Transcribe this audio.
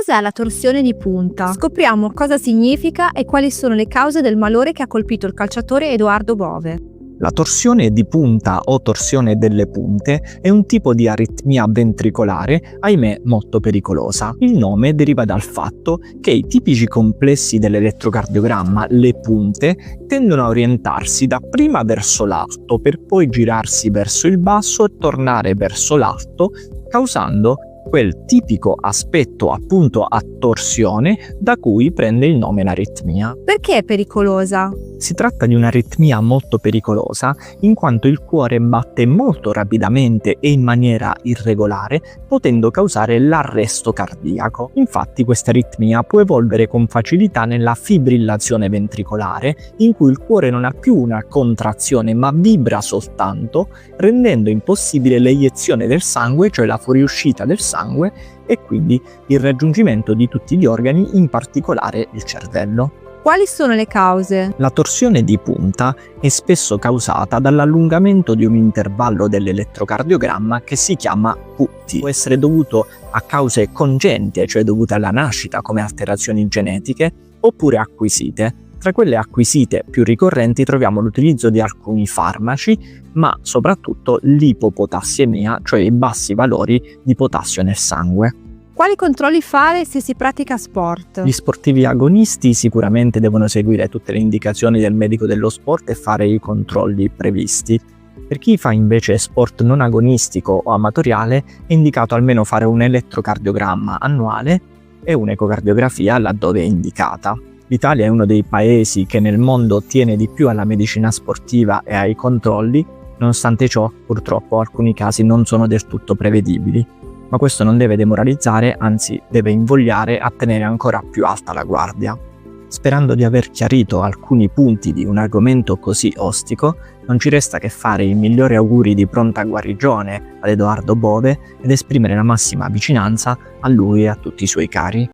Cos'è la torsione di punta? Scopriamo cosa significa e quali sono le cause del malore che ha colpito il calciatore Edoardo Bove. La torsione di punta o torsione delle punte è un tipo di aritmia ventricolare, ahimè molto pericolosa. Il nome deriva dal fatto che i tipici complessi dell'elettrocardiogramma, le punte, tendono a orientarsi dapprima verso l'alto per poi girarsi verso il basso e tornare verso l'alto, causando quel tipico aspetto appunto a torsione da cui prende il nome l'aritmia. Perché è pericolosa? Si tratta di un'aritmia molto pericolosa in quanto il cuore batte molto rapidamente e in maniera irregolare, potendo causare l'arresto cardiaco. Infatti questa aritmia può evolvere con facilità nella fibrillazione ventricolare, in cui il cuore non ha più una contrazione ma vibra soltanto, rendendo impossibile l'eiezione del sangue, cioè la fuoriuscita del sangue, e quindi il raggiungimento di tutti gli organi, in particolare il cervello. Quali sono le cause? La torsione di punta è spesso causata dall'allungamento di un intervallo dell'elettrocardiogramma che si chiama QT. Può essere dovuto a cause congenite, cioè dovute alla nascita come alterazioni genetiche, oppure acquisite. Tra quelle acquisite più ricorrenti troviamo l'utilizzo di alcuni farmaci, ma soprattutto l'ipopotassiemia, cioè i bassi valori di potassio nel sangue. Quali controlli fare se si pratica sport? Gli sportivi agonisti sicuramente devono seguire tutte le indicazioni del medico dello sport e fare i controlli previsti. Per chi fa invece sport non agonistico o amatoriale è indicato almeno fare un elettrocardiogramma annuale e un'ecocardiografia laddove è indicata. L'Italia è uno dei paesi che nel mondo tiene di più alla medicina sportiva e ai controlli, nonostante ciò purtroppo alcuni casi non sono del tutto prevedibili. Ma questo non deve demoralizzare, anzi deve invogliare a tenere ancora più alta la guardia. Sperando di aver chiarito alcuni punti di un argomento così ostico, non ci resta che fare i migliori auguri di pronta guarigione ad Edoardo Bove ed esprimere la massima vicinanza a lui e a tutti i suoi cari.